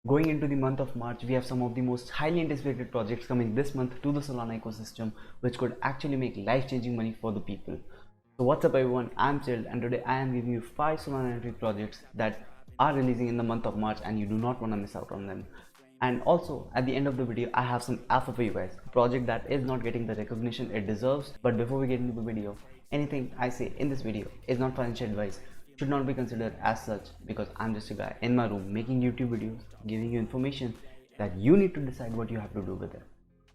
Going into the month of March, we have some of the most highly anticipated projects coming this month to the Solana ecosystem, which could actually make life-changing money for the people. So what's up everyone, I'm Chill, and today I am giving you 5 Solana NFT projects that are releasing in the month of March and you do not want to miss out on them. And also at the end of the video, I have some alpha for you guys, a project that is not getting the recognition it deserves. But before we get into the video, anything I say in this video is not financial advice, should not be considered as such, because I'm just a guy in my room making YouTube videos, giving you information that you need to decide what you have to do with it.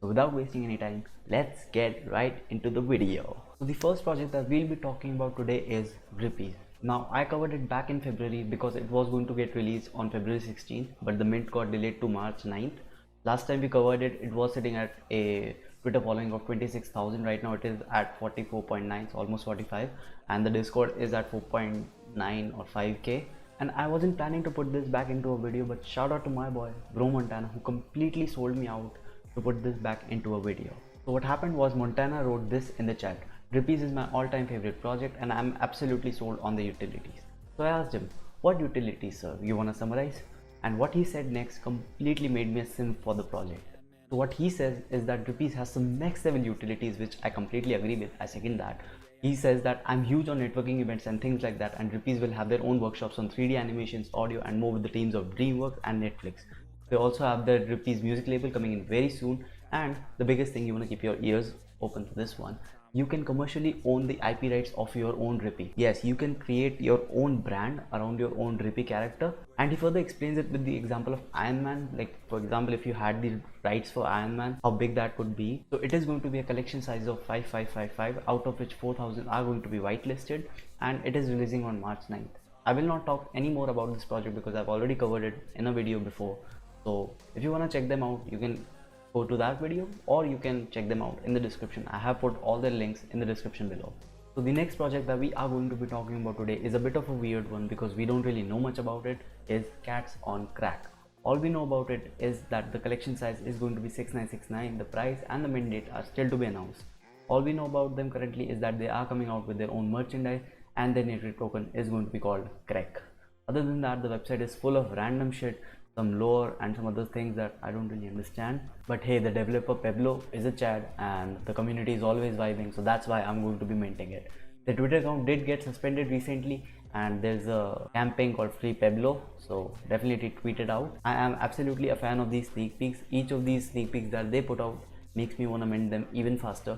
So without wasting any time, let's get right into the video. So the first project that we'll be talking about today is Drippies. Now I covered it back in February because it was going to get released on February 16th, but the mint got delayed to March 9th. Last time we covered it, it was sitting at a Twitter following of 26,000. Right now it is at 44.9, so almost 45, and the Discord is at 4.9 or 5k. And I wasn't planning to put this back into a video, but shout out to my boy Bro Montana, who completely sold me out to put this back into a video. So what happened was Montana wrote this in the chat: Drippies is my all-time favorite project and I'm absolutely sold on the utilities. So I asked him, what utilities, sir? You wanna summarize? And what he said next completely made me a simp for the project. So what he says is that Drippies has some next level utilities, which I completely agree with. I second that. He says that I'm huge on networking events and things like that, and Drippies will have their own workshops on 3D animations, audio and more with the teams of DreamWorks and Netflix. They also have the Drippies music label coming in very soon, and the biggest thing, you want to keep your ears open for this one, you can commercially own the IP rights of your own Drippy. Yes, you can create your own brand around your own Drippy character. And he further explains it with the example of Iron Man. Like for example, if you had the rights for Iron Man, how big that could be. So it is going to be a collection size of 5555, out of which 4,000 are going to be whitelisted, and it is releasing on March 9th. I will not talk any more about this project because I've already covered it in a video before. So if you want to check them out, you can go to that video, or you can check them out in the description. I have put all the links in the description below. So the next project that we are going to be talking about today is a bit of a weird one because we don't really know much about it. Is Cats on Crack. All we know about it is that the collection size is going to be 6969. The price and the mint date are still to be announced. All we know about them currently is that they are coming out with their own merchandise and their native token is going to be called Crack. Other than that, the website is full of random shit, some lore and some other things that I don't really understand. But hey, the developer Pebble is a Chad and the community is always vibing, so that's why I'm going to be minting it. The Twitter account did get suspended recently and there's a campaign called Free Pebble, so definitely tweet it out. I am absolutely a fan of these sneak peeks. Each of these sneak peeks that they put out makes me want to mint them even faster,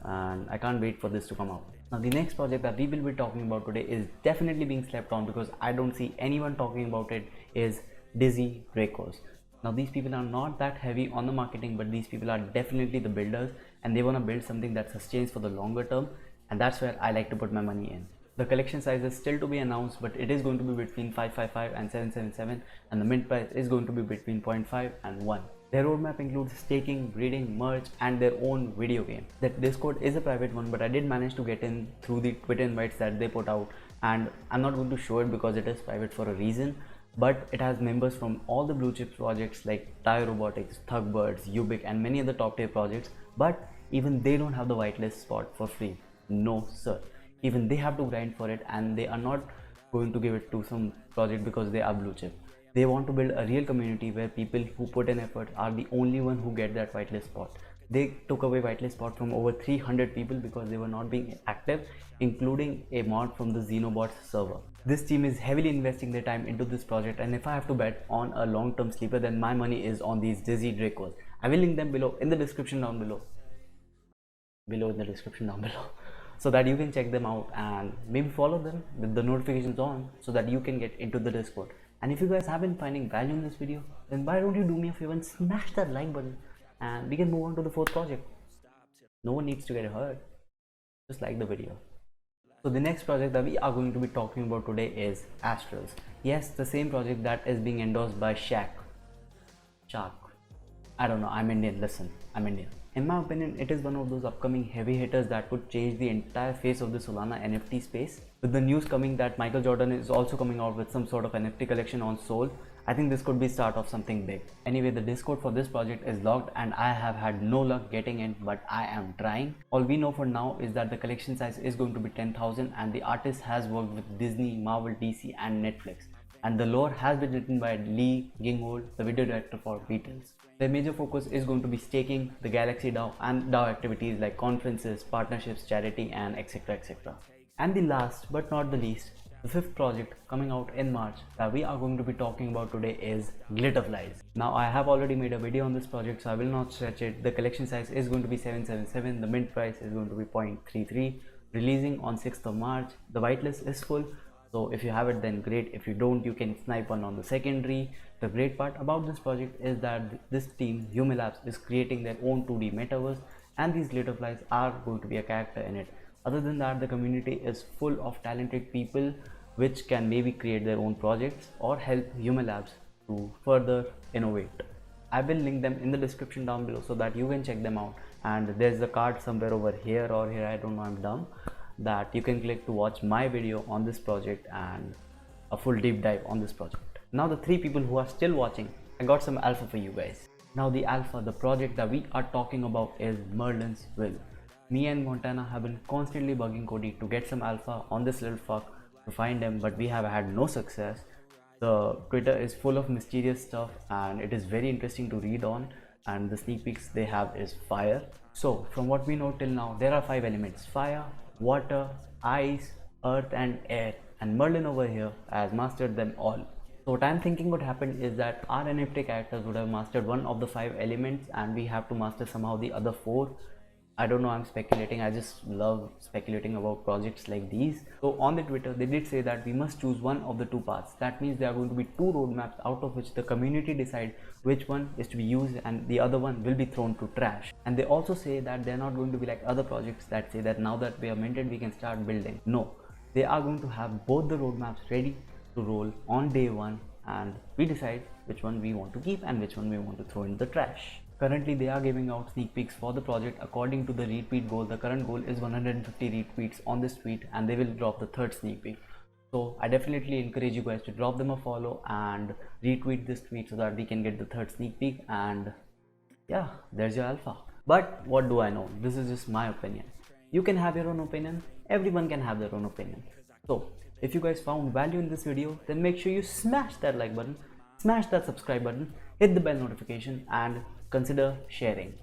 and I can't wait for this to come out. Now the next project that we will be talking about today is definitely being slept on because I don't see anyone talking about it, is Dracos. Now these people are not that heavy on the marketing, but these people are definitely the builders and they want to build something that sustains for the longer term, and that's where I like to put my money in. The collection size is still to be announced, but it is going to be between 555 and 777, and the mint price is going to be between 0.5 and 1. Their roadmap includes staking, breeding, merch and their own video game. That Discord is a private one, but I did manage to get in through the Twitter invites that they put out, and I'm not going to show it because it is private for a reason. But it has members from all the blue chip projects like DYOR Robotics, Thugbirds, Ubik and many other top tier projects, but even they don't have the whitelist spot for free. No sir, even they have to grind for it, and they are not going to give it to some project because they are blue chip. They want to build a real community where people who put in effort are the only one who get that whitelist spot. They took away whitelist spot from over 300 people because they were not being active, including a mod from the Xenobots server. This team is heavily investing their time into this project, and if I have to bet on a long-term sleeper, then my money is on these Dracos. I will link them below in the description down below. So that you can check them out and maybe follow them with the notifications on so that you can get into the Discord. And if you guys have been finding value in this video, then why don't you do me a favor and smash that like button and we can move on to the fourth project. No one needs to get hurt, just like the video. So the next project that we are going to be talking about today is Astrals. Yes, the same project that is being endorsed by Shark. I don't know, I'm Indian, listen, I'm Indian. In my opinion, it is one of those upcoming heavy hitters that could change the entire face of the Solana NFT space. With the news coming that Michael Jordan is also coming out with some sort of NFT collection on Sol, I think this could be start of something big. Anyway, the Discord for this project is locked and I have had no luck getting in, but I am trying. All we know for now is that the collection size is going to be 10,000 and the artist has worked with Disney, Marvel, DC and Netflix. and the lore has been written by Lee Ginghold, the video director for Beatles. Their major focus is going to be staking the Galaxy DAO and DAO activities like conferences, partnerships, charity, and etc. etc. And the last but not the least, the fifth project coming out in March that we are going to be talking about today is Glitterflies. Now I have already made a video on this project, so I will not stretch it. The collection size is going to be 777, the mint price is going to be 0.33, releasing on 6th of March. The whitelist is full, so if you have it then great. If you don't, you can snipe one on the secondary. The great part about this project is that this team, Yumi Labs, is creating their own 2D metaverse, and these Glitterflies are going to be a character in it. Other than that, the community is full of talented people which can maybe create their own projects or help Yumi Labs to further innovate. I will link them in the description down below so that you can check them out, and there's a card somewhere over here or here, I don't know, I'm dumb, that you can click to watch my video on this project and a full deep dive on this project. Now the three people who are still watching, I got some alpha for you guys. Now the alpha, the project that we are talking about is Merlin's Will. Me and Montana have been constantly bugging Cody to get some alpha on this little fuck to find him, but we have had no success. The Twitter is full of mysterious stuff and it is very interesting to read on, and the sneak peeks they have is fire. So from what we know till now, there are 5 elements: fire, water, ice, earth and air, and Merlin over here has mastered them all. So what I'm thinking what happened is that our NFT characters would have mastered one of the 5 elements and we have to master somehow the other 4. I don't know, I'm speculating. I just love speculating about projects like these. So on the Twitter, they did say that we must choose one of the 2 paths. That means there are going to be 2 roadmaps out of which the community decide which one is to be used and the other one will be thrown to trash. And they also say that they're not going to be like other projects that say that now that we are minted, we can start building. No, they are going to have both the roadmaps ready to roll on day 1, and we decide which one we want to keep and which one we want to throw in the trash. Currently, they are giving out sneak peeks for the project according to the retweet goal. The current goal is 150 retweets on this tweet, and they will drop the 3rd sneak peek. So I definitely encourage you guys to drop them a follow and retweet this tweet so that we can get the 3rd sneak peek. And yeah, there's your alpha. But what do I know? This is just my opinion. You can have your own opinion. Everyone can have their own opinion. So if you guys found value in this video, then make sure you smash that like button, smash that subscribe button, hit the bell notification, and consider sharing.